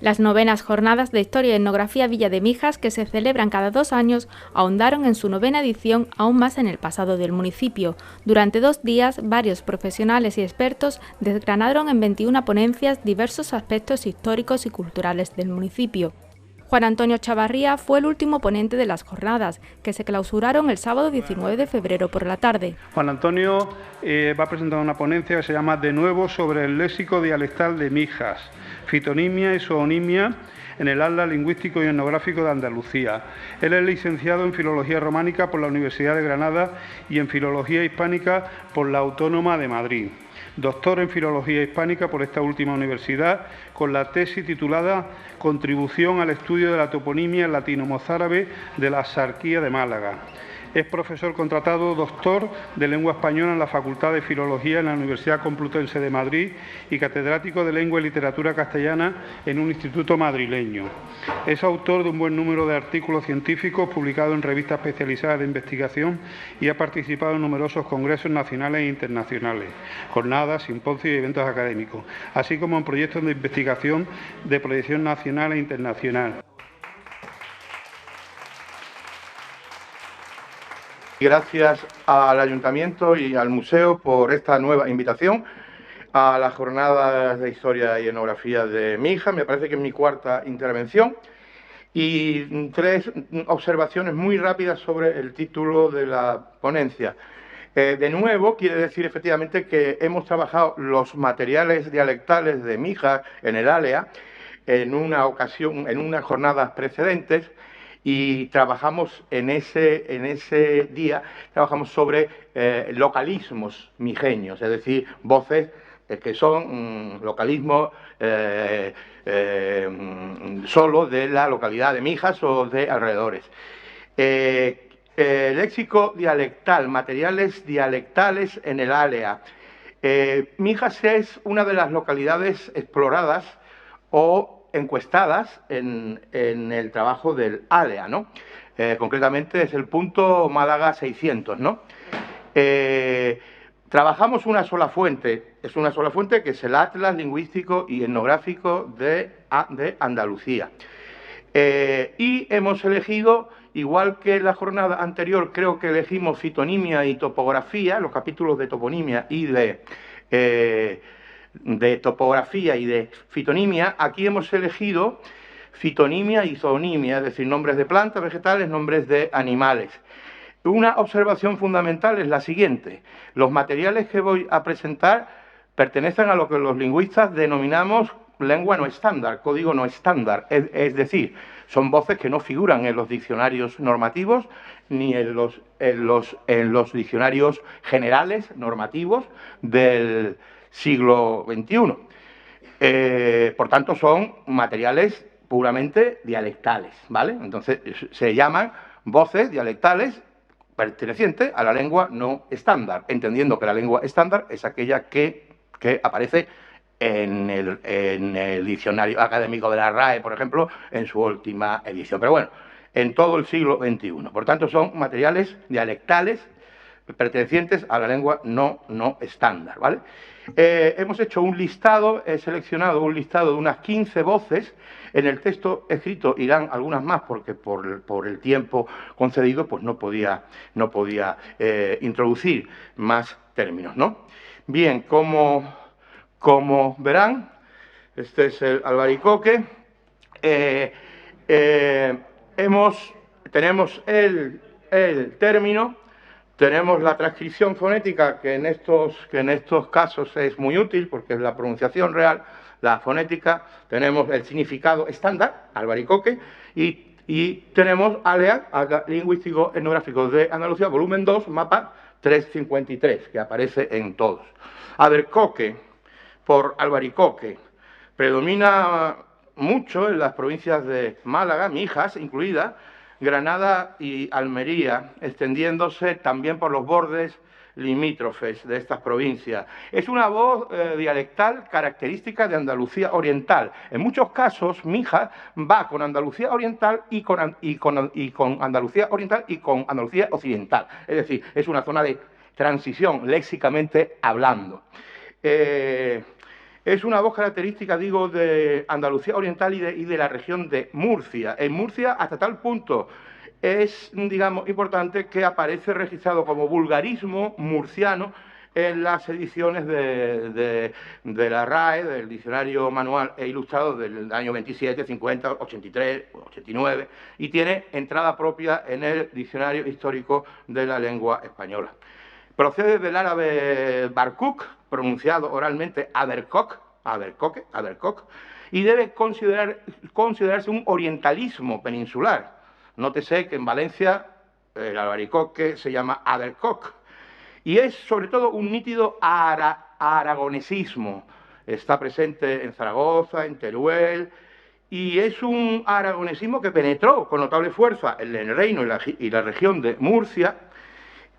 Las novenas jornadas de Historia y Etnografía Villa de Mijas, que se celebran cada 2 años, ahondaron en su 9ª edición aún más en el pasado del municipio. Durante 2 días, varios profesionales y expertos desgranaron en 21 ponencias diversos aspectos históricos y culturales del municipio. Juan Antonio Chavarría fue el último ponente de las jornadas, que se clausuraron el sábado 19 de febrero por la tarde. Juan Antonio va a presentar una ponencia que se llama De nuevo sobre el léxico dialectal de Mijas, fitonimia y zoonimia en el Atlas Lingüístico y Etnográfico de Andalucía. Él es licenciado en Filología Románica por la Universidad de Granada y en Filología Hispánica por la Autónoma de Madrid. Doctor en Filología Hispánica por esta última universidad, con la tesis titulada Contribución al estudio de la toponimia latino-mozárabe de la Axarquía de Málaga. Es profesor contratado doctor de Lengua Española en la Facultad de Filología en la Universidad Complutense de Madrid y catedrático de Lengua y Literatura Castellana en un instituto madrileño. Es autor de un buen número de artículos científicos publicados en revistas especializadas de investigación y ha participado en numerosos congresos nacionales e internacionales, jornadas, simposios y eventos académicos, así como en proyectos de investigación de proyección nacional e internacional. Gracias al Ayuntamiento y al Museo por esta nueva invitación a las jornadas de Historia y Etnografía de Mijas. Me parece que es mi 4ª intervención. Y 3 observaciones muy rápidas sobre el título de la ponencia. De nuevo, quiere decir efectivamente que hemos trabajado los materiales dialectales de Mijas en el ALEA en una ocasión, en unas jornadas precedentes, y trabajamos en ese día, trabajamos sobre localismos mijeños, es decir, voces que son localismos solo de la localidad de Mijas o de alrededores. Léxico dialectal, materiales dialectales en el ALEA. Mijas es una de las localidades exploradas o encuestadas en el trabajo del ALEA, ¿no? Concretamente es el punto Málaga 600, ¿no? Trabajamos una sola fuente, es una sola fuente que es el Atlas Lingüístico y Etnográfico de Andalucía. Y hemos elegido, igual que en la jornada anterior, creo que elegimos fitonimia y topografía, los capítulos de toponimia y de topografía y de fitonimia. Aquí hemos elegido fitonimia y zoonimia, es decir, nombres de plantas, vegetales, nombres de animales. Una observación fundamental es la siguiente: los materiales que voy a presentar pertenecen a lo que los lingüistas denominamos lengua no estándar, código no estándar, es decir, son voces que no figuran en los diccionarios normativos ni en los diccionarios generales normativos del siglo XXI. Por tanto, son materiales puramente dialectales, ¿vale? Entonces, se llaman voces dialectales pertenecientes a la lengua no estándar, entendiendo que la lengua estándar es aquella que aparece en el diccionario académico de la RAE, por ejemplo, en su última edición. Pero bueno, en todo el siglo XXI. Por tanto, son materiales dialectales pertenecientes a la lengua no estándar, ¿vale? Hemos hecho un listado, he seleccionado un listado de unas 15 voces. En el texto escrito irán algunas más porque por el tiempo concedido pues no podía introducir más términos, ¿no? Bien, como verán, este es el albaricoque. Tenemos el término. Tenemos la transcripción fonética, que en estos casos es muy útil, porque es la pronunciación real, la fonética. Tenemos el significado estándar, albaricoque, y tenemos ALEA, Atlas Lingüístico Etnográfico de Andalucía, volumen 2, mapa 353, que aparece en todos. Albaricoque, por albaricoque, predomina mucho en las provincias de Málaga, Mijas incluida, Granada y Almería, extendiéndose también por los bordes limítrofes de estas provincias. Es una voz dialectal característica de Andalucía Oriental. En muchos casos, Mijas va con Andalucía Oriental y con Andalucía Oriental y con Andalucía Occidental. Es decir, es una zona de transición, léxicamente hablando. Es una voz característica, digo, de Andalucía Oriental y de la región de Murcia. En Murcia, hasta tal punto es, digamos, importante que aparece registrado como vulgarismo murciano en las ediciones de la RAE, del Diccionario Manual e Ilustrado del año 27, 50, 83, 89, y tiene entrada propia en el Diccionario Histórico de la Lengua Española. Procede del árabe barkuk, pronunciado oralmente abercoc, y debe considerarse un orientalismo peninsular. Nótese que en Valencia el albaricoque se llama abercoc, y es sobre todo un nítido aragonesismo. Está presente en Zaragoza, en Teruel, y es un aragonesismo que penetró con notable fuerza en el reino y la región de Murcia,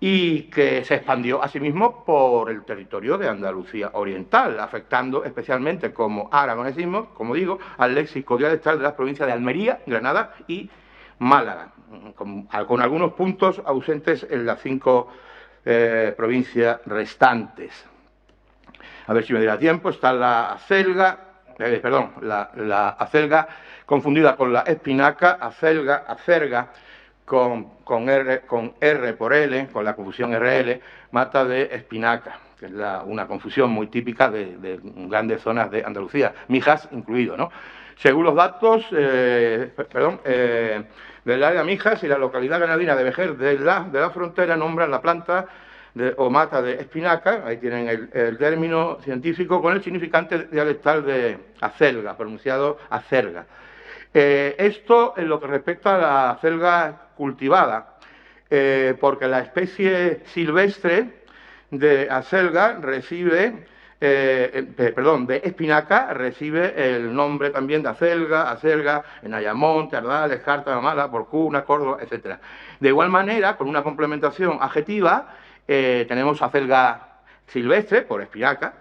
y que se expandió asimismo por el territorio de Andalucía Oriental, afectando especialmente como aragonesismo, como digo, al léxico dialectal de las provincias de Almería, Granada y Málaga, con algunos puntos ausentes en las 5 provincias restantes. A ver si me da tiempo. Está la acelga, la acelga confundida con la espinaca, acerga con R por L, con la confusión RL, mata de espinaca, que es una confusión muy típica de grandes zonas de Andalucía, Mijas incluido, ¿no? Según los datos, del área de Mijas y la localidad granadina de Vejer de la frontera nombran la planta o mata de espinaca, ahí tienen el término científico, con el significante dialectal de acelga, pronunciado acerga. Esto en lo que respecta a la acelga cultivada, porque la especie silvestre de acelga recibe, de espinaca recibe el nombre también de acelga en Ayamonte, Ardales, Carta, Mamala, Porcuna, Córdoba, etc. De igual manera, con una complementación adjetiva, tenemos acelga silvestre, por espinaca,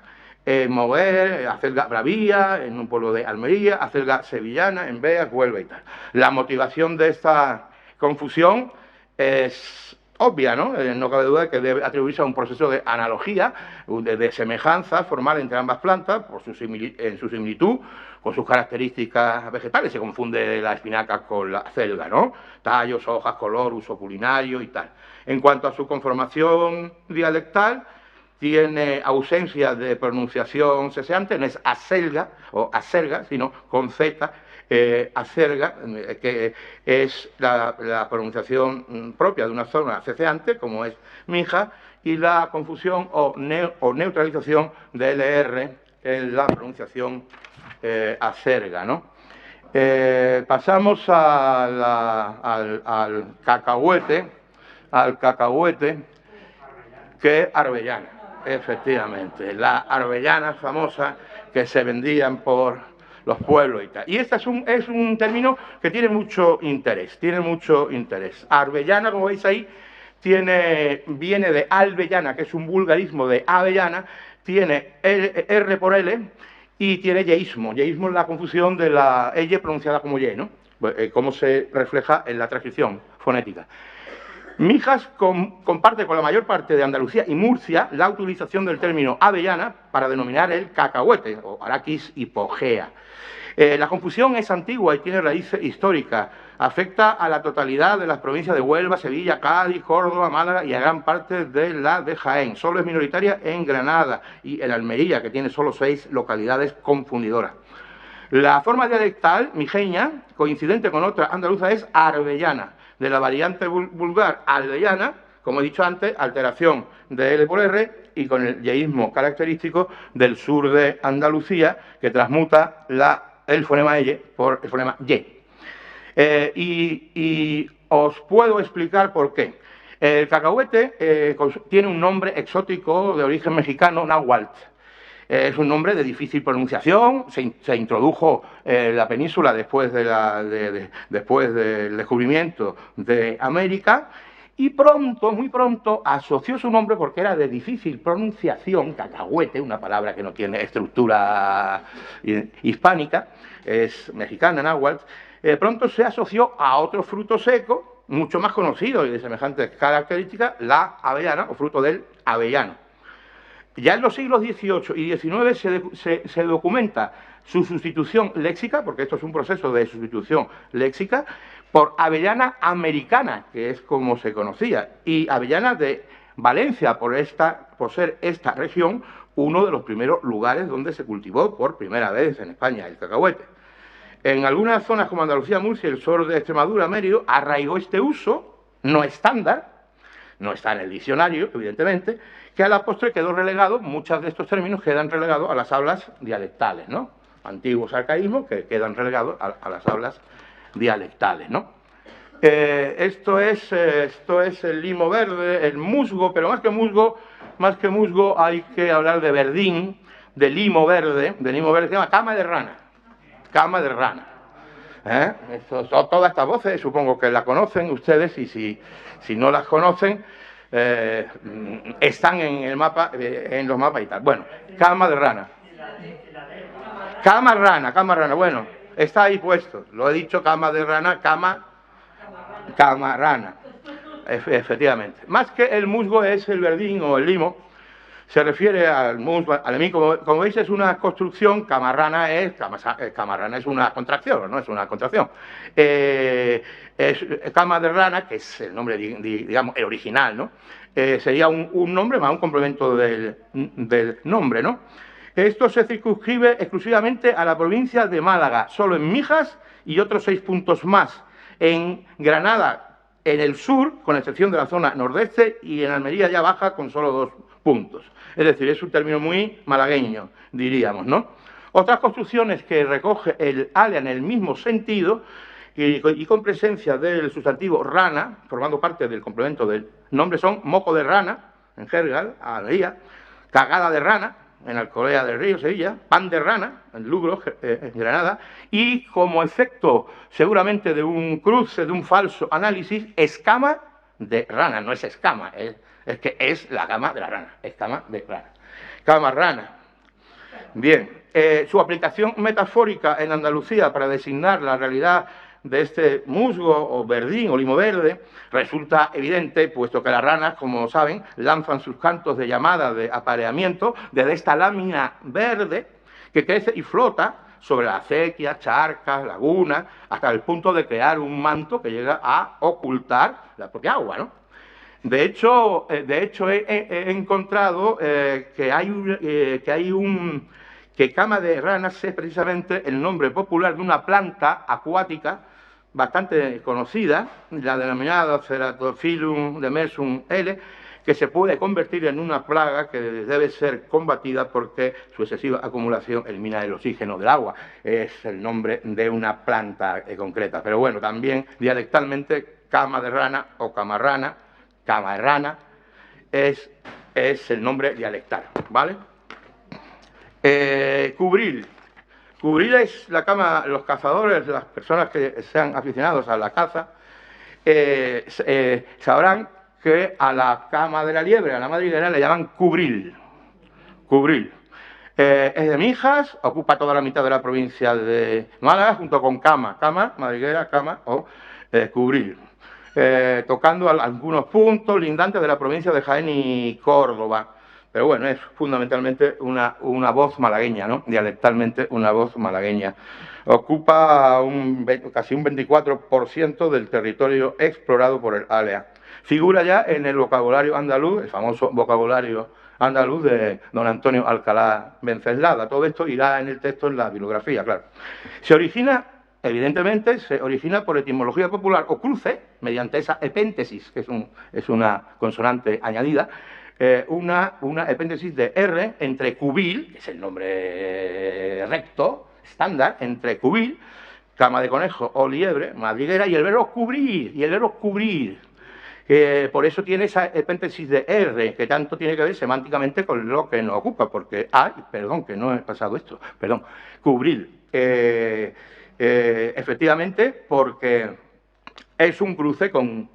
Moguer, acelga bravía, en un pueblo de Almería, acelga sevillana, en Beas, Huelva y tal. La motivación de esta confusión es obvia, ¿no? No cabe duda de que debe atribuirse a un proceso de analogía, de semejanza formal entre ambas plantas, en su similitud, con sus características vegetales. Se confunde la espinaca con la acelga, ¿no? Tallos, hojas, color, uso culinario y tal. En cuanto a su conformación dialectal, tiene ausencia de pronunciación ceseante, no es acelga o acerga, sino con Z, acerga, que es la pronunciación propia de una zona ceceante, como es Mija, y la confusión o neutralización de LR en la pronunciación acerga, ¿no? Pasamos al cacahuete, que es arbellana, efectivamente, la arbellana famosa que se vendían por los pueblos y tal. Y este es un término que tiene mucho interés, Arbellana, como veis ahí, viene de albellana, que es un vulgarismo de avellana, tiene R por L y tiene yeísmo. Yeísmo es la confusión de la L pronunciada como Y, ¿no? Como se refleja en la transcripción fonética. Mijas comparte con la mayor parte de Andalucía y Murcia la utilización del término avellana para denominar el cacahuete, o Arachis hipogea. La confusión es antigua y tiene raíces históricas. Afecta a la totalidad de las provincias de Huelva, Sevilla, Cádiz, Córdoba, Málaga y a gran parte de la de Jaén. Solo es minoritaria en Granada y en Almería, que tiene solo 6 localidades confundidoras. La forma dialectal mijeña, coincidente con otra andaluza, es arbellana, de la variante vulgar albellana, como he dicho antes, alteración de L por R y con el yeísmo característico del sur de Andalucía, que transmuta el fonema L por el fonema Y. Y os puedo explicar por qué. El cacahuete tiene un nombre exótico de origen mexicano, náhuatl. Es un nombre de difícil pronunciación, se introdujo en la península después del descubrimiento de América, y muy pronto asoció su nombre, porque era de difícil pronunciación, cacahuete, una palabra que no tiene estructura hispánica, es mexicana, náhuatl, pronto se asoció a otro fruto seco, mucho más conocido y de semejantes características, la avellana, o fruto del avellano. Ya en los siglos XVIII y XIX se documenta su sustitución léxica, porque esto es un proceso de sustitución léxica, por avellana americana, que es como se conocía, y avellana de Valencia, por ser esta región uno de los primeros lugares donde se cultivó por primera vez en España el cacahuete. En algunas zonas como Andalucía, Murcia y el sur de Extremadura, Mérida, arraigó este uso no estándar, no está en el diccionario, evidentemente, que a la postre quedó relegado, muchos de estos términos quedan relegados a las hablas dialectales, ¿no? Antiguos arcaísmos que quedan relegados a las hablas dialectales, ¿no? Esto es el limo verde, el musgo, pero más que musgo hay que hablar de verdín, de limo verde, que se llama cama de rana. Cama de rana. Todas estas voces supongo que las conocen ustedes, y si no las conocen, están en el mapa, en los mapas y tal. Bueno, cama de rana. Cama rana, bueno, está ahí puesto. Lo he dicho, cama de rana, cama rana. Efectivamente. Más que el musgo es el verdín o el limo. Se refiere al musgo, al limo, como veis es una construcción, camarrana es una contracción, ¿no? Es una contracción. Es cama de rana, que es el nombre, digamos, el original, ¿no? Sería un nombre más un complemento del nombre, ¿no? Esto se circunscribe exclusivamente a la provincia de Málaga, solo en Mijas y otros 6 puntos más. En Granada, en el sur, con excepción de la zona nordeste, y en Almería ya baja con solo 2 puntos. Es decir, es un término muy malagueño, diríamos, ¿no? Otras construcciones que recoge el alea en el mismo sentido y con presencia del sustantivo rana, formando parte del complemento del nombre, son moco de rana, en jerga, Almería, cagada de rana, en Alcolea del Río, Sevilla, pan de rana, en Lugro, en Granada, y como efecto seguramente de un cruce, de un falso análisis, escama de rana, no es escama, es que es la cama de la rana, escama de rana. Cama rana. Bien, su aplicación metafórica en Andalucía para designar la realidad de este musgo o verdín o limo verde resulta evidente, puesto que las ranas, como saben, lanzan sus cantos de llamada, de apareamiento, desde esta lámina verde que crece y flota sobre la acequia, charcas, lagunas, hasta el punto de crear un manto que llega a ocultar la propia agua, ¿no? De hecho he encontrado que cama de ranas es precisamente el nombre popular de una planta acuática bastante conocida, la denominada Ceratophyllum demersum L, que se puede convertir en una plaga que debe ser combatida porque su excesiva acumulación elimina el oxígeno del agua. Es el nombre de una planta concreta. Pero bueno, también dialectalmente cama de rana o camarrana, camarrana, es el nombre dialectal, ¿vale? Cubril. Cubril es la cama, los cazadores, las personas que sean aficionados a la caza, sabrán que a la cama de la liebre, a la madriguera, le llaman cubril. Cubril. Es de Mijas, ocupa toda la mitad de la provincia de Málaga, junto con cama, madriguera, cama o cubril. Tocando algunos puntos lindantes de la provincia de Jaén y Córdoba. Pero bueno, es fundamentalmente una voz malagueña, ¿no? Dialectalmente una voz malagueña. Ocupa casi un 24% del territorio explorado por el alea. Figura ya en el vocabulario andaluz, el famoso vocabulario andaluz de don Antonio Alcalá Venceslada. Todo esto irá en el texto, en la bibliografía, claro. Evidentemente, se origina por etimología popular o cruce, mediante esa epéntesis, que es una consonante añadida, una epéntesis de R entre cubil, que es el nombre recto, estándar, entre cubil, cama de conejo o liebre, madriguera, y el verbo cubrir, por eso tiene esa epéntesis de R, que tanto tiene que ver semánticamente con lo que nos ocupa, porque, perdón, que no he pasado esto, perdón, cubrir, efectivamente, porque es un cruce con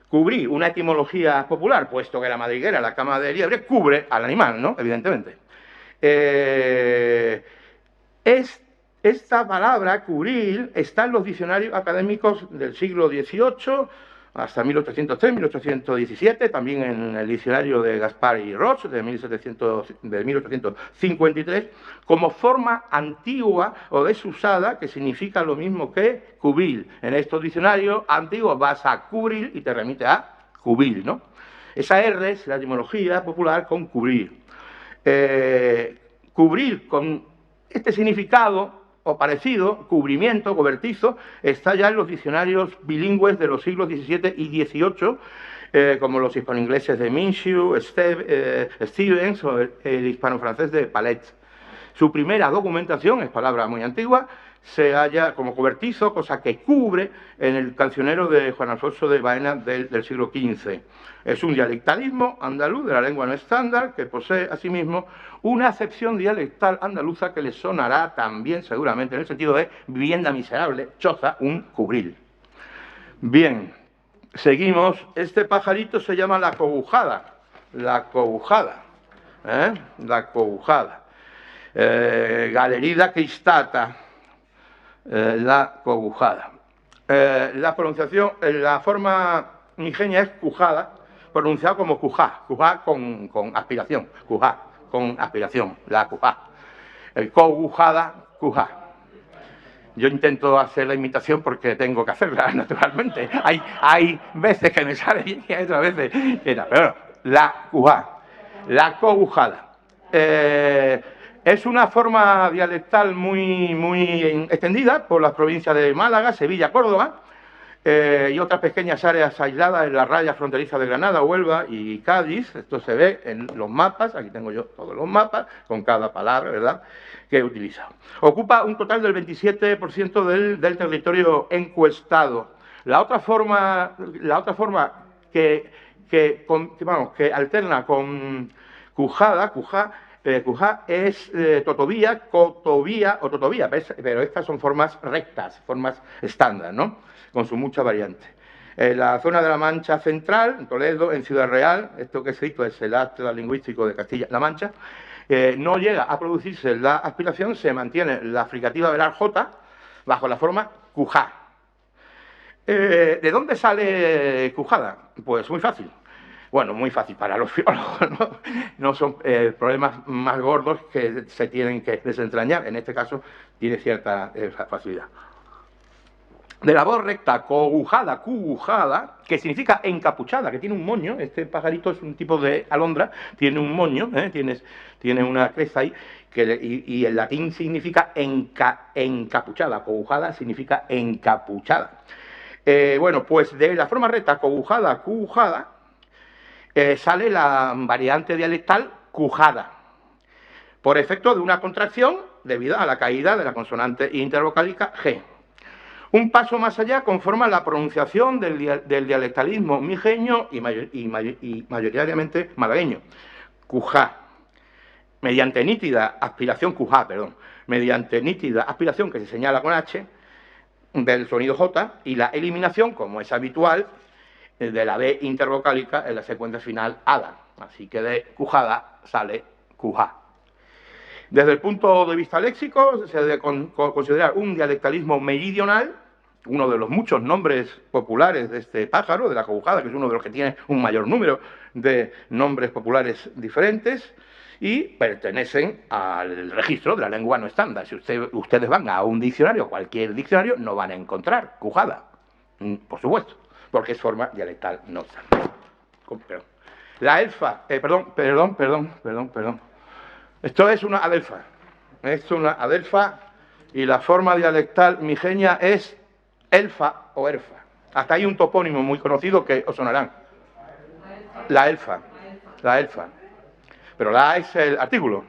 cubrir, una etimología popular, puesto que la madriguera, la cama de liebre, cubre al animal, ¿no? Evidentemente. Esta palabra, cubrir, está en los diccionarios académicos del siglo XVIII, hasta 1803-1817, también en el diccionario de Gaspar y Roche de 1853, como forma antigua o desusada, que significa lo mismo que cubil. En estos diccionarios antiguos vas a cubrir y te remite a cubil, ¿no? Esa R es la etimología popular con cubrir. Cubrir con este significado o parecido, cubrimiento, cobertizo, está ya en los diccionarios bilingües de los siglos XVII y XVIII, como los hispanoingleses de Minshew, Stevens o el hispano-francés de Palet. Su primera documentación, es palabra muy antigua, se halla como cobertizo, cosa que cubre, en el cancionero de Juan Alfonso de Baena del siglo XV. Es un dialectalismo andaluz de la lengua no estándar que posee asimismo una acepción dialectal andaluza que le sonará también seguramente en el sentido de vivienda miserable, choza, un cubril. Bien, seguimos. Este pajarito se llama la cobujada. La cobujada. La cobujada. Galerida cristata. La cobujada. La pronunciación, la forma mixeña es cujada, pronunciado como cujá, cujá con aspiración, cujá con aspiración, la cujá. El cobujada, cujá. Yo intento hacer la imitación porque tengo que hacerla, naturalmente. Hay veces que me sale bien y hay otras veces que no. Pero bueno, la cujá, la cobujada. Es una forma dialectal muy extendida por las provincias de Málaga, Sevilla, Córdoba, y otras pequeñas áreas aisladas en la raya fronteriza de Granada, Huelva y Cádiz. Esto se ve en los mapas, aquí tengo yo todos los mapas, con cada palabra, ¿verdad?, que he utilizado. Ocupa un total del 27% del territorio encuestado. La otra forma que alterna con cujada, cujá es totovía, cotovía o totovía, pero estas son formas rectas, formas estándar, ¿no?, con su mucha variante. En la zona de la Mancha Central, en Toledo, en Ciudad Real, esto que he escrito es el Atlas Lingüístico de Castilla-La Mancha, no llega a producirse la aspiración, se mantiene la fricativa velar J bajo la forma cujá. ¿De dónde sale cujada? Pues muy fácil. Bueno, muy fácil para los filólogos, no son problemas más gordos que se tienen que desentrañar. En este caso tiene cierta facilidad. De la voz recta, cogujada, cugujada, que significa encapuchada, que tiene un moño. Este pajarito es un tipo de alondra, tiene un moño, tiene una cresta ahí, y en latín significa encapuchada. Cogujada significa encapuchada. Bueno, pues de la forma recta, cogujada, cugujada, sale la variante dialectal cujada, por efecto de una contracción debido a la caída de la consonante intervocálica G. Un paso más allá conforma la pronunciación del dialectalismo mijeño y mayoritariamente malagueño, cujá, mediante nítida aspiración, mediante nítida aspiración que se señala con H del sonido J y la eliminación, como es habitual, de la B intervocálica en la secuencia final ADA. Así que de cujada sale cujá. Desde el punto de vista léxico, se debe considerar un dialectalismo meridional, uno de los muchos nombres populares de este pájaro, de la cobujada, que es uno de los que tiene un mayor número de nombres populares diferentes, y pertenecen al registro de la lengua no estándar. Si ustedes van a un diccionario, cualquier diccionario, no van a encontrar cujada, por supuesto, porque es forma dialectal no estándar. Perdón. La elfa, perdón. Esto es una adelfa. Es una adelfa y la forma dialectal mijeña es elfa o erfa. Hasta hay un topónimo muy conocido que os sonarán. La elfa. Pero la es el artículo.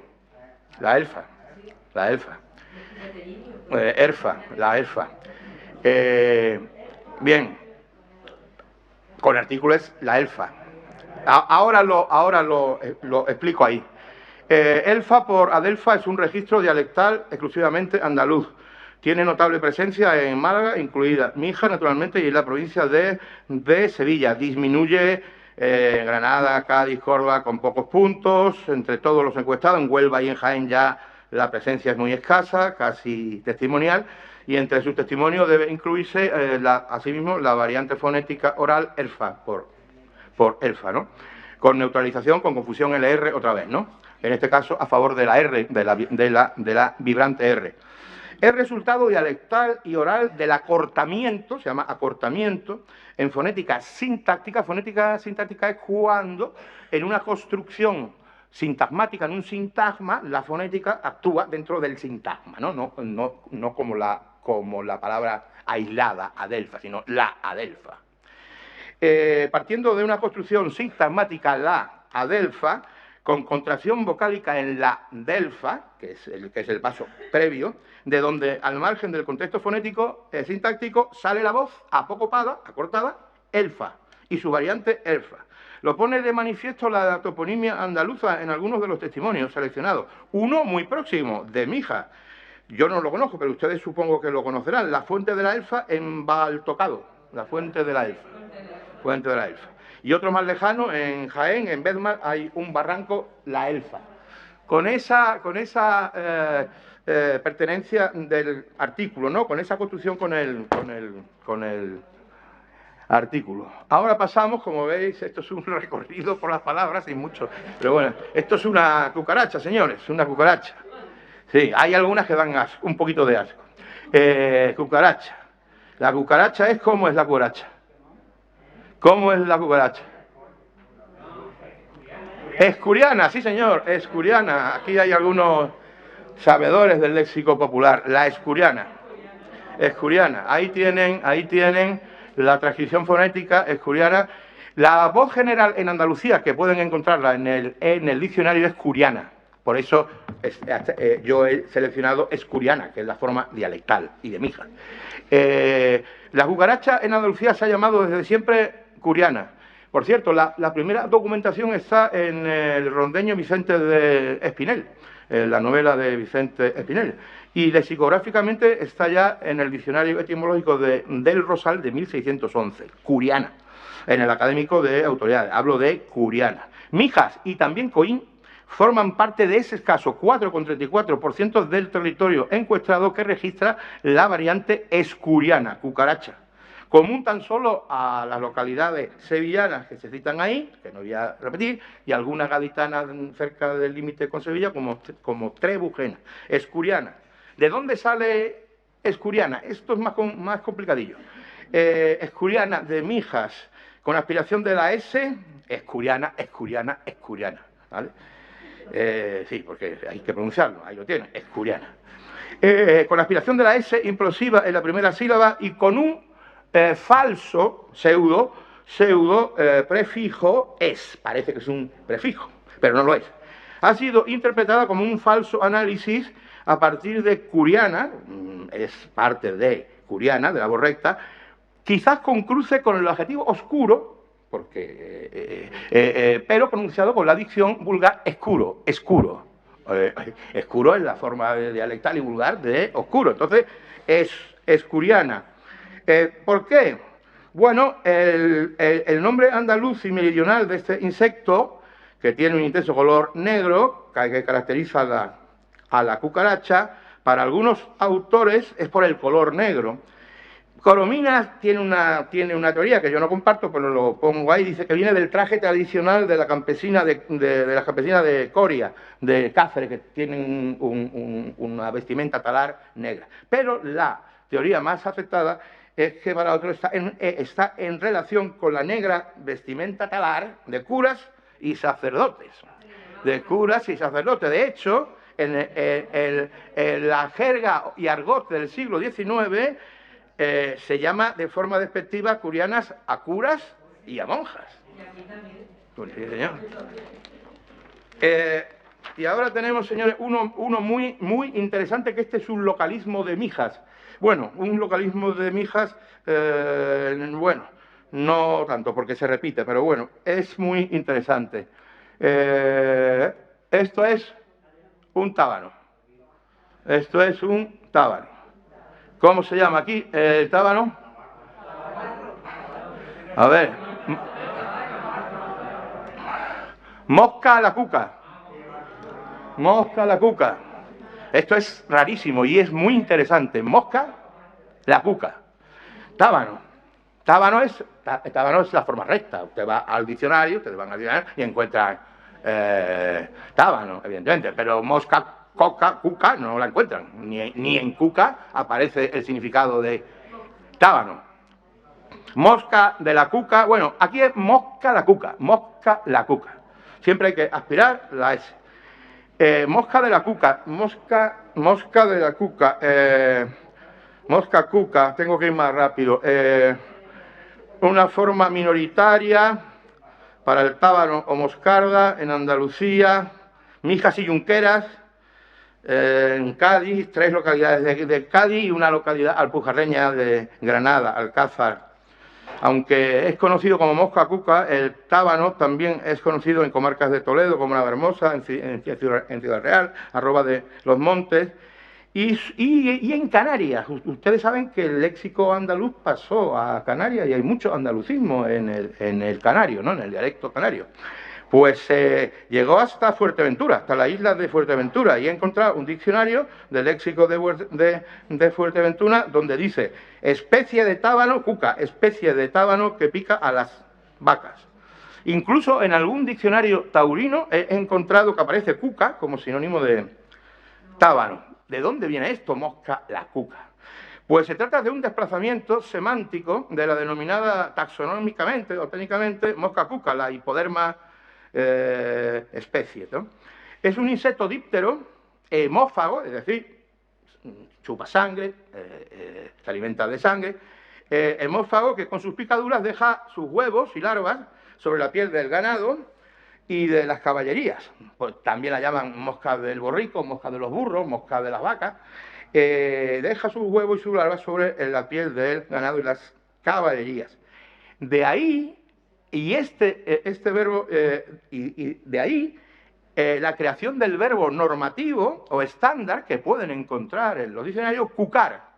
La elfa. La elfa. Bien. Con artículo es la elfa. Ahora lo explico ahí. Elfa por adelfa es un registro dialectal exclusivamente andaluz. Tiene notable presencia en Málaga, incluida Mijas, naturalmente, y en la provincia de Sevilla. Disminuye en Granada, Cádiz, Córdoba, con pocos puntos. Entre todos los encuestados, en Huelva y en Jaén ya la presencia es muy escasa, casi testimonial. Y entre sus testimonios debe incluirse, asimismo, la variante fonética oral ELFA, por ELFA, ¿no? Con neutralización, con confusión LR otra vez, ¿no? En este caso, a favor de la R, de la vibrante R. El resultado dialectal y oral del acortamiento, se llama acortamiento, en fonética sintáctica. Fonética sintáctica es cuando en una construcción sintagmática, en un sintagma, la fonética actúa dentro del sintagma, ¿no? No como la palabra aislada, adelfa, sino la adelfa. Partiendo de una construcción sintagmática, la adelfa, con contracción vocálica en la delfa, que es el paso previo, de donde al margen del contexto fonético sintáctico sale la voz apocopada, acortada, elfa, y su variante elfa. Lo pone de manifiesto la toponimia andaluza en algunos de los testimonios seleccionados. Uno muy próximo, de Mijas. Yo no lo conozco, pero ustedes supongo que lo conocerán. La fuente de la elfa en Baltocado. La fuente de la elfa. Fuente de la elfa. Y otro más lejano, en Jaén, en Bedmar, hay un barranco, la elfa. Con esa pertenencia del artículo, ¿no? Con esa construcción con el artículo. Ahora pasamos, como veis, esto es un recorrido por las palabras y mucho. Pero bueno, esto es una cucaracha, señores, una cucaracha. Sí, hay algunas que dan asco, un poquito de asco. Cucaracha. La cucaracha es ¿cómo es la cucaracha? ¿Cómo es la cucaracha? Escuriana, sí señor, escuriana. Aquí hay algunos sabedores del léxico popular. La escuriana. Escuriana. Ahí tienen la transcripción fonética escuriana. La voz general en Andalucía, que pueden encontrarla en el diccionario, es curiana. Por eso yo he seleccionado escuriana, que es la forma dialectal y de Mijas. La cucaracha en Andalucía se ha llamado desde siempre curiana. Por cierto, la primera documentación está en el rondeño Vicente de Espinel, la novela de Vicente Espinel. Y lexicográficamente está ya en el diccionario etimológico del Rosal de 1611, curiana, en el académico de autoridades. Hablo de curiana. Mijas y también Coín forman parte de ese escaso 4,34% del territorio encuestado que registra la variante escuriana, cucaracha, común tan solo a las localidades sevillanas que se citan ahí, que no voy a repetir, y algunas gaditanas cerca del límite con Sevilla, como Trebujena. Escuriana. ¿De dónde sale escuriana? Esto es más complicadillo. Escuriana de Mijas, con aspiración de la S, escuriana, ¿vale? Sí, porque hay que pronunciarlo, ahí lo tienen, escuriana. Con aspiración de la S implosiva en la primera sílaba y con un falso, pseudo prefijo es. Parece que es un prefijo, pero no lo es. Ha sido interpretada como un falso análisis a partir de curiana, es parte de curiana, de la voz recta, quizás con cruce con el adjetivo oscuro, pero pronunciado con la dicción vulgar escuro. Escuro es la forma dialectal y vulgar de oscuro. Entonces, es escuriana. ¿Por qué? Bueno, el nombre andaluz y meridional de este insecto, que tiene un intenso color negro, que caracteriza a la cucaracha, para algunos autores es por el color negro. Corominas tiene una teoría que yo no comparto, pero lo pongo ahí, dice que viene del traje tradicional de la campesina de Coria, de Cáceres, que tienen una vestimenta talar negra. Pero la teoría más aceptada es que para otros está en relación con la negra vestimenta talar de curas y sacerdotes. De curas y sacerdotes. De hecho, en la jerga y argot del siglo XIX, se llama de forma despectiva curianas a curas y a monjas. Sí, señor. Y ahora tenemos, señores, uno muy interesante, que este es un localismo de Mijas. Bueno, un localismo de Mijas, bueno, no tanto porque se repite, pero bueno, es muy interesante. Esto es un tábano. Esto es un tábano. ¿Cómo se llama aquí el tábano? A ver. Mosca a la cuca. Mosca a la cuca. Esto es rarísimo y es muy interesante. Mosca La cuca. Tábano. Tábano es la forma recta. Usted va al diccionario, ustedes van al diccionario y encuentran tábano, evidentemente, pero mosca, coca, cuca no la encuentran. Ni en cuca aparece el significado de tábano. Mosca de la cuca, bueno, aquí es mosca la cuca, mosca la cuca. Siempre hay que aspirar la S. Mosca de la cuca, mosca de la cuca, mosca cuca, tengo que ir más rápido. Una forma minoritaria para el tábano o moscarda en Andalucía, Mijas y Junqueras, en Cádiz, 3 localidades de Cádiz y una localidad alpujarreña de Granada, Alcázar. Aunque es conocido como mosca cuca, el tábano también es conocido en comarcas de Toledo, como La Hermosa, en Ciudad Real, Arroba de los Montes, y en Canarias. Ustedes saben que el léxico andaluz pasó a Canarias y hay mucho andalucismo en el canario, ¿no? En el dialecto canario. Pues llegó hasta Fuerteventura, hasta la isla de Fuerteventura, y he encontrado un diccionario del léxico de Fuerteventura donde dice especie de tábano, cuca, especie de tábano que pica a las vacas. Incluso en algún diccionario taurino he encontrado que aparece cuca como sinónimo de tábano. ¿De dónde viene esto, mosca la cuca? Pues se trata de un desplazamiento semántico de la denominada taxonómicamente o técnicamente mosca cuca, la hipoderma especie, ¿no? Es un insecto díptero, hemófago, es decir, chupa sangre, se alimenta de sangre, hemófago que con sus picaduras deja sus huevos y larvas sobre la piel del ganado y de las caballerías. Pues también la llaman mosca del borrico, mosca de los burros, mosca de las vacas. Deja sus huevos y sus larvas sobre la piel del ganado y las caballerías. De ahí, y este verbo, y de ahí la creación del verbo normativo o estándar que pueden encontrar en los diccionarios, cucar.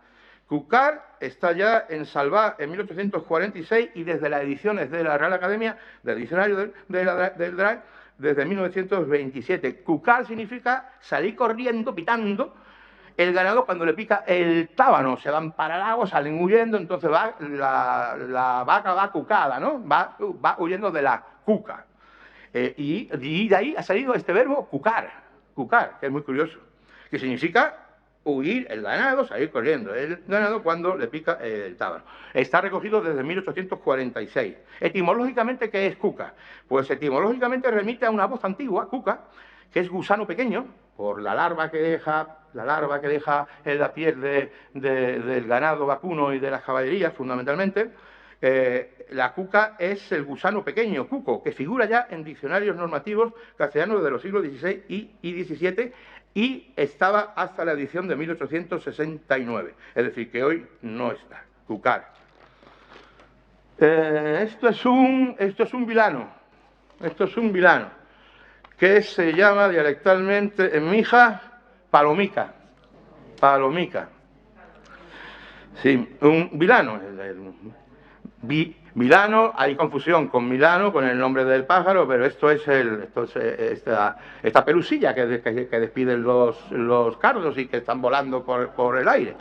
Cucar está ya en Salvá en 1846 y desde las ediciones de la Real Academia del Diccionario del DRAE desde 1927. Cucar significa salir corriendo, pitando, el ganado cuando le pica el tábano. Se van para el agua, salen huyendo, entonces la vaca va cucada, ¿no? Va huyendo de la cuca. Y de ahí ha salido este verbo cucar, que es muy curioso, que significa huir el ganado, salir corriendo el ganado cuando le pica el tábano. Está recogido desde 1846. Etimológicamente, ¿qué es cuca? Pues etimológicamente remite a una voz antigua, cuca, que es gusano pequeño, por la larva que deja en la piel del ganado vacuno y de las caballerías, fundamentalmente. La cuca es el gusano pequeño, cuco, que figura ya en diccionarios normativos castellanos de los siglos XVI y XVII, y estaba hasta la edición de 1869, es decir, que hoy no está, cucar. Esto es un vilano, que se llama dialectalmente en Mijas palomica. Sí, un vilano. Vilano, hay confusión con Milano, con el nombre del pájaro, pero esto es esta pelusilla que despiden los cardos y que están volando por el aire.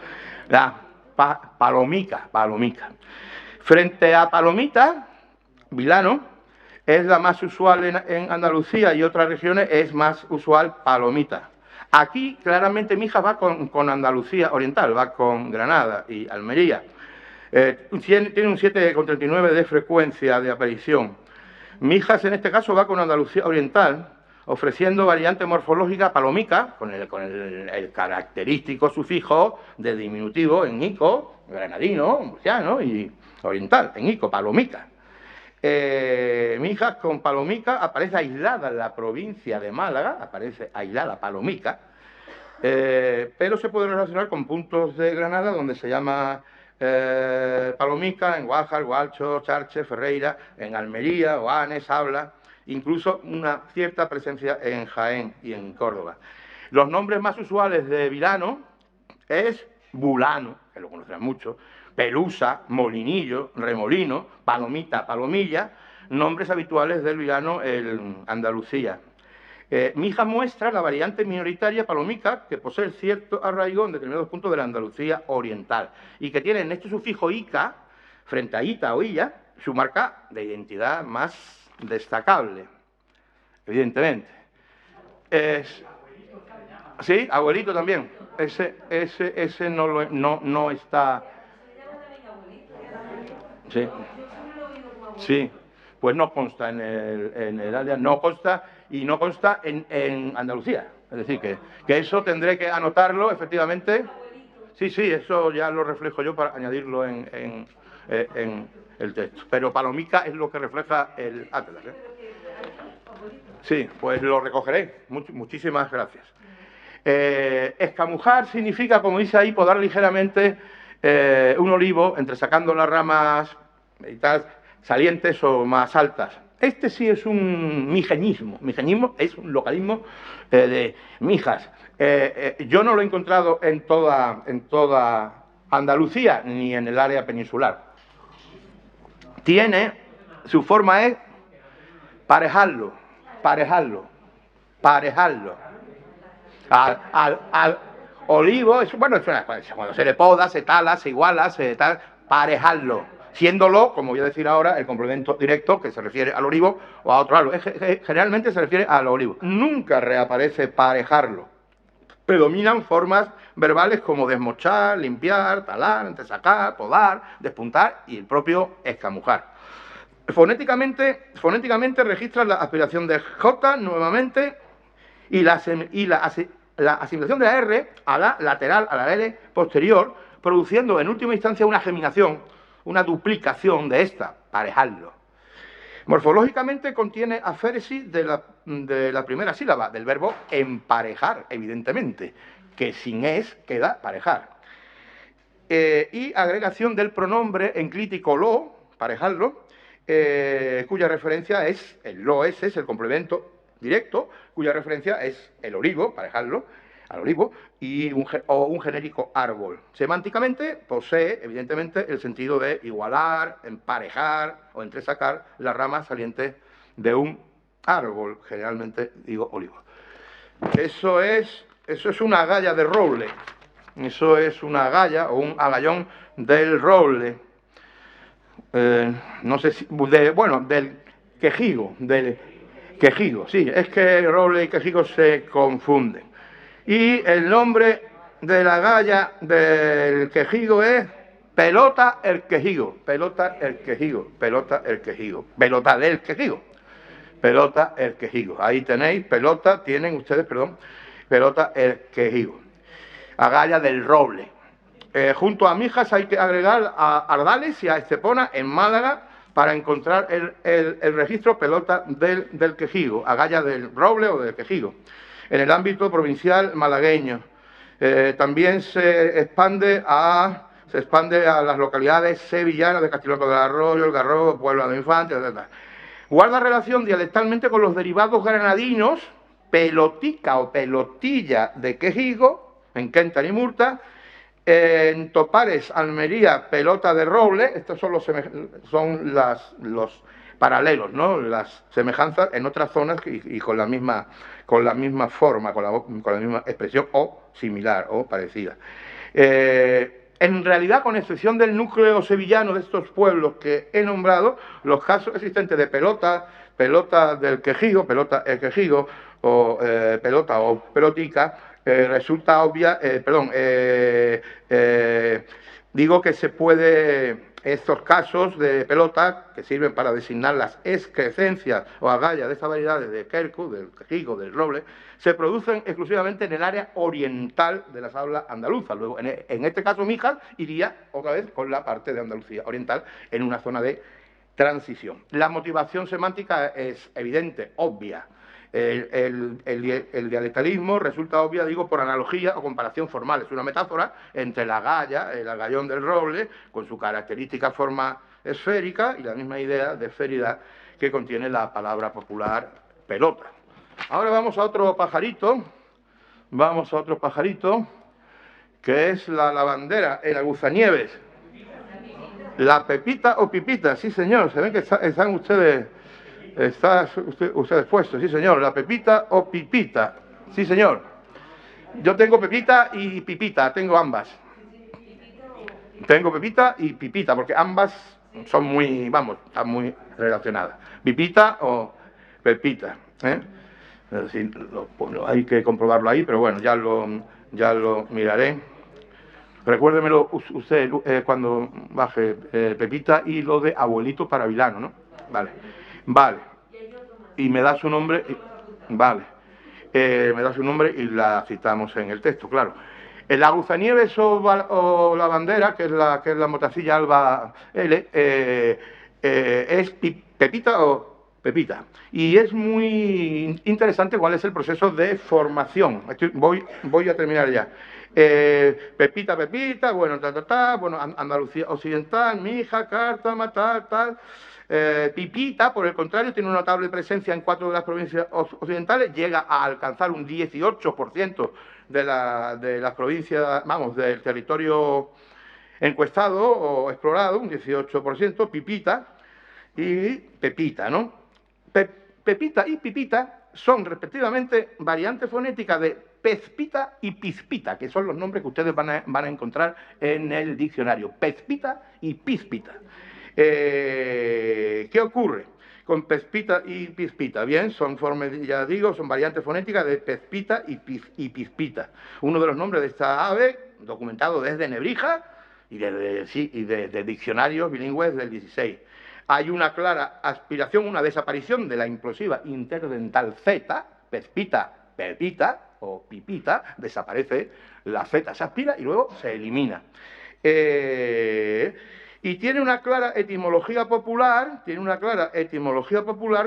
La palomica. Frente a palomita, vilano, es la más usual en Andalucía y otras regiones es más usual palomita. Aquí, claramente, Mijas va con Andalucía oriental, va con Granada y Almería. Tiene un 7,39 de frecuencia de aparición. Mijas, en este caso, va con Andalucía oriental, ofreciendo variante morfológica palomica, con el característico sufijo de diminutivo en ico, granadino, murciano y oriental, en ico, palomica. Mijas con palomica aparece aislada en la provincia de Málaga, aparece aislada palomica, pero se puede relacionar con puntos de Granada donde se llama palomica, en Guájar, Gualcho, Charche, Ferreira, en Almería, Oanes, Habla, incluso una cierta presencia en Jaén y en Córdoba. Los nombres más usuales de vilano es bulano, que lo conocerán mucho, pelusa, molinillo, remolino, palomita, palomilla, nombres habituales del vilano en Andalucía. Mijas muestra la variante minoritaria palomica que posee cierto arraigo en determinados puntos de la Andalucía oriental y que tiene en este sufijo ica, frente a ita o illa, su marca de identidad más destacable, evidentemente. Sí, abuelito también. Ese no está. Sí. Sí. Pues no consta en el área, no consta y no consta en Andalucía. Es decir, que eso tendré que anotarlo, efectivamente. Sí, eso ya lo reflejo yo para añadirlo en el texto. Pero palomica es lo que refleja el atlas. Sí, pues lo recogeré. Muchísimas gracias. Escamujar significa, como dice ahí, podar ligeramente un olivo, entresacando las ramas y tal, salientes o más altas. Este sí es un mijeñismo. Mijeñismo es un localismo de Mijas. Yo no lo he encontrado en toda Andalucía ni en el área peninsular. Su forma es parejarlo. Al olivo, bueno, cuando se le poda, se tala, se iguala, parejarlo, siéndolo, como voy a decir ahora, el complemento directo que se refiere al olivo o a otro algo. Generalmente se refiere al olivo. Nunca reaparece parejarlo. Predominan formas verbales como desmochar, limpiar, talar, entresacar, podar, despuntar y el propio escamujar. Fonéticamente registra la aspiración de J nuevamente y la asimilación de la R a la lateral, a la L posterior, produciendo en última instancia una geminación, una duplicación de esta, parejarlo. Morfológicamente contiene aféresis de la primera sílaba, del verbo emparejar, evidentemente, que sin es queda parejar. Y agregación del pronombre enclítico lo, parejarlo, cuya referencia es, el lo es el complemento directo, cuya referencia es el olivo, parejarlo, al olivo, o un genérico árbol. Semánticamente posee, evidentemente, el sentido de igualar, emparejar o entresacar las ramas salientes de un árbol, generalmente digo olivo. Eso es una agalla de roble. Eso es una agalla o un agallón del roble. No sé si, del quejigo, sí, es que roble y quejigo se confunden. Y el nombre de la galla del quejigo es pelota el quejigo, pelota el quejigo, pelota el quejigo, pelota del quejigo, pelota el quejigo. Ahí tenéis, tienen ustedes, pelota el quejigo. Agalla del roble. Junto a Mijas hay que agregar a Ardales y a Estepona en Málaga para encontrar el registro pelota del quejigo, agalla del roble o del quejigo. En el ámbito provincial malagueño. También se expande a las localidades sevillanas de Castillón del Arroyo, El Garrobo, Puebla de Infante, etc. Guarda relación dialectalmente con los derivados granadinos, pelotica o pelotilla de quejigo, en Quentar y Murta, en Topares, Almería, pelota de roble. Estos son los paralelos, ¿no? Las semejanzas en otras zonas y con la misma forma, con la misma expresión o similar o parecida. En realidad, con excepción del núcleo sevillano de estos pueblos que he nombrado, los casos existentes de pelota del quejigo, pelota el quejigo, o pelota o pelotica, resulta obvia, digo que se puede, estos casos de pelota, que sirven para designar las excrescencias o agallas de estas variedades de quercu, del quejigo, del roble, se producen exclusivamente en el área oriental de las hablas andaluzas. Luego, en este caso, Mijas iría otra vez con la parte de Andalucía oriental en una zona de transición. La motivación semántica es evidente, obvia. El dialectalismo resulta obvia, digo, por analogía o comparación formal. Es una metáfora entre la galla, el agallón del roble, con su característica forma esférica y la misma idea de esferidad que contiene la palabra popular pelota. Ahora vamos a otro pajarito, que es la lavandera, el aguzanieves. La pepita o pipita, sí señor, se ven que están ustedes Está usted expuesto, sí señor. La Pepita o Pipita. Sí señor. Yo tengo Pepita y Pipita, tengo ambas. Tengo Pepita y Pipita, porque ambas son muy, vamos, están muy relacionadas. Pipita o Pepita, ¿eh? Es decir, hay que comprobarlo ahí, pero bueno, ya lo miraré. Recuérdemelo usted cuando baje Pepita y lo de abuelito para Vilano, ¿no? Vale. Vale. Y me da su nombre. Vale. Me da su nombre y la citamos en el texto, claro. La Aguzanieves o la bandera, que es la motacilla alba L, es Pepita o Pepita. Y es muy interesante cuál es el proceso de formación. Voy a terminar ya. Pepita, bueno, bueno, Andalucía Occidental, Mija, Cártama, tal. Pipita, por el contrario, tiene una notable presencia en 4 de las provincias occidentales, llega a alcanzar un 18% de las provincias, vamos, del territorio encuestado o explorado, un 18%, Pipita y Pepita, ¿no? Pepita y Pipita son respectivamente variantes fonéticas de Pezpita y Pizpita, que son los nombres que ustedes van a encontrar en el diccionario. Pezpita y Pizpita. ¿Qué ocurre con Pezpita y Pizpita? Bien, son variantes fonéticas de Pezpita y Pizpita. Uno de los nombres de esta ave, documentado desde Nebrija y de diccionarios bilingües del 16. Hay una clara aspiración, una desaparición de la implosiva interdental Z, Pezpita, Pepita o Pipita, desaparece, la Z se aspira y luego se elimina. Y tiene una clara etimología popular,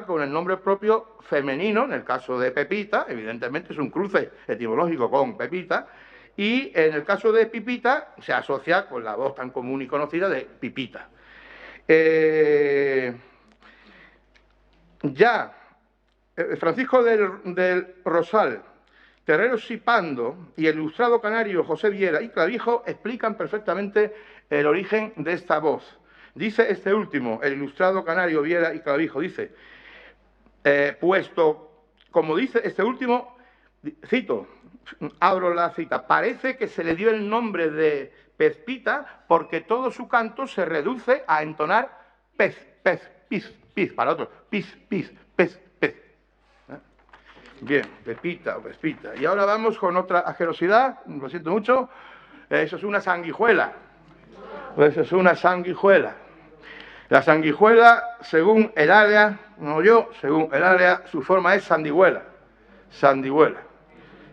con el nombre propio femenino, en el caso de Pepita, evidentemente es un cruce etimológico con Pepita, y en el caso de Pipita se asocia con la voz tan común y conocida de Pipita. Francisco del Rosal, Terrero Sipando y el ilustrado canario José Viera y Clavijo explican perfectamente el origen de esta voz. Dice este último, el ilustrado canario Viera y Clavijo, dice, puesto, como dice este último, cito, abro la cita, parece que se le dio el nombre de Pezpita porque todo su canto se reduce a entonar pez, pez, pis, pis, para otro, pis, pis, pez, pez. Bien, Pepita o Pezpita. Y ahora vamos con otra asquerosidad, lo siento mucho, eso es una sanguijuela. Eso es una sanguijuela. La sanguijuela, según el área, según el área, su forma es sandijuela. Sandijuela.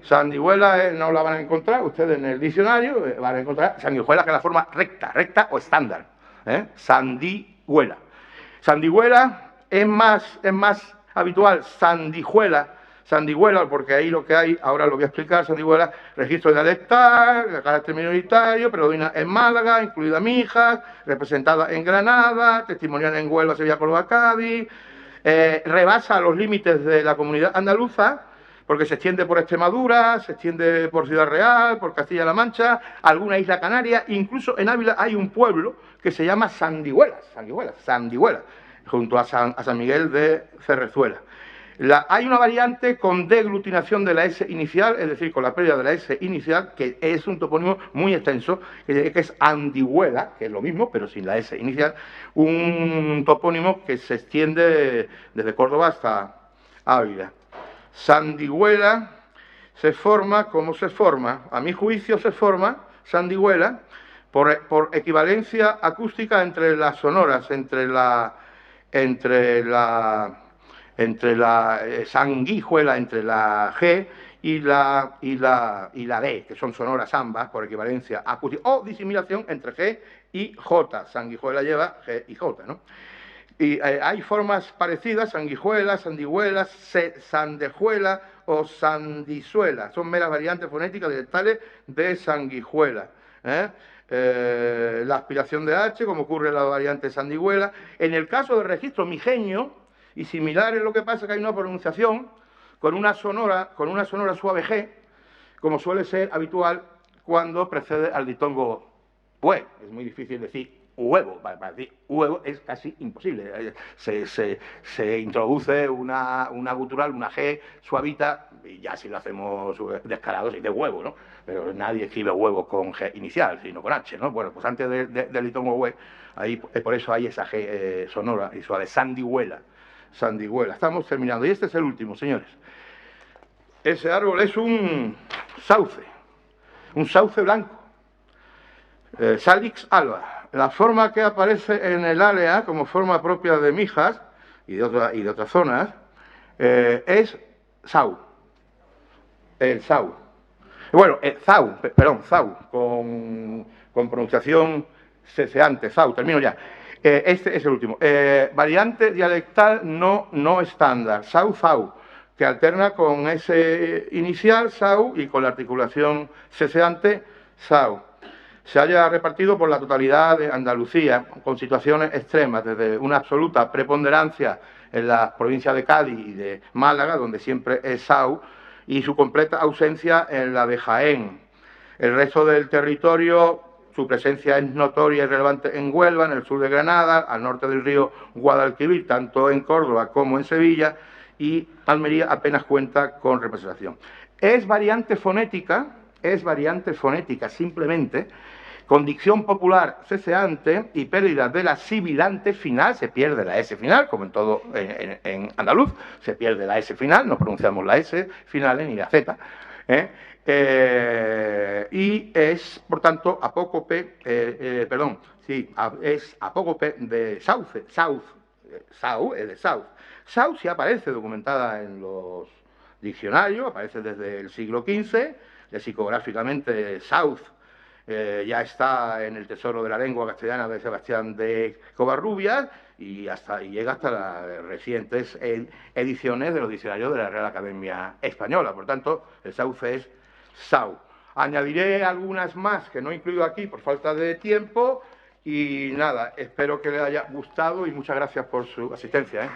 Sandijuela no la van a encontrar ustedes en el diccionario, van a encontrar sanguijuela, que es la forma recta o estándar. Sandijuela. Sandijuela es más habitual, sandijuela, porque ahí lo que hay, ahora lo voy a explicar, sandijuela, registro dialectal, de carácter minoritario, predomina en Málaga, incluida Mijas, representada en Granada, testimonial en Huelva, Sevilla, Córdoba, Cádiz, rebasa los límites de la comunidad andaluza, porque se extiende por Extremadura, se extiende por Ciudad Real, por Castilla-La Mancha, alguna isla canaria, incluso en Ávila hay un pueblo que se llama Sandijuela, junto a San Miguel de Cerrezuela. Hay una variante con deglutinación de la S inicial, es decir, con la pérdida de la S inicial, que es un topónimo muy extenso, que es Andihuela, que es lo mismo, pero sin la S inicial, un topónimo que se extiende desde Córdoba hasta Ávila. Sandihuela se forma, ¿cómo se forma? A mi juicio se forma, Sandihuela, por equivalencia acústica entre las sonoras, entre la sanguijuela, entre la G y la D, que son sonoras ambas, por equivalencia acústica, o disimilación entre G y J. Sanguijuela lleva G y J, ¿no? Y hay formas parecidas, sanguijuela, sandihuela, sandejuela o sandizuela. Son meras variantes fonéticas dialectales de sanguijuela. La aspiración de H, como ocurre en la variante sandihuela. En el caso del registro mijeño, y similar es lo que pasa que hay una pronunciación con una sonora suave G, como suele ser habitual cuando precede al ditongo pue. Es muy difícil decir huevo. Para decir huevo es casi imposible. Se introduce una gutural, una G suavita, y ya si lo hacemos descarado, se dice huevo, ¿no? Pero nadie escribe huevo con G inicial, sino con H, ¿no? Bueno, pues antes del ditongo hue, ahí, por eso hay esa G sonora y suave, sandihuela. Sandihuela. Estamos terminando. Y este es el último, señores. Ese árbol es un sauce blanco. Salix alba. La forma que aparece en el área como forma propia de Mijas y de otras zonas es sau. El sau. Bueno, zau, con pronunciación ceseante, zau, termino ya. Este es el último. Variante dialectal no estándar, sau, que alterna con ese inicial, sau, y con la articulación ceseante, sau. Se haya repartido por la totalidad de Andalucía, con situaciones extremas, desde una absoluta preponderancia en la provincia de Cádiz y de Málaga, donde siempre es sau, y su completa ausencia en la de Jaén. El resto del territorio, su presencia es notoria y relevante en Huelva, en el sur de Granada, al norte del río Guadalquivir, tanto en Córdoba como en Sevilla, y Almería apenas cuenta con representación. Es variante fonética simplemente, con dicción popular ceseante y pérdida de la sibilante final, se pierde la S final, como en todo en andaluz, se pierde la S final, no pronunciamos la S final ni la Z, y es, por tanto, apócope, es apócope de sauce, sau es de south. Sau sí aparece documentada en los diccionarios, aparece desde el siglo XV, lexicográficamente south ya está en el Tesoro de la Lengua Castellana de Sebastián de Covarrubias y llega hasta las recientes ediciones de los diccionarios de la Real Academia Española. Por tanto, el sauce es sau. Añadiré algunas más que no he incluido aquí por falta de tiempo y nada, espero que les haya gustado y muchas gracias por su asistencia.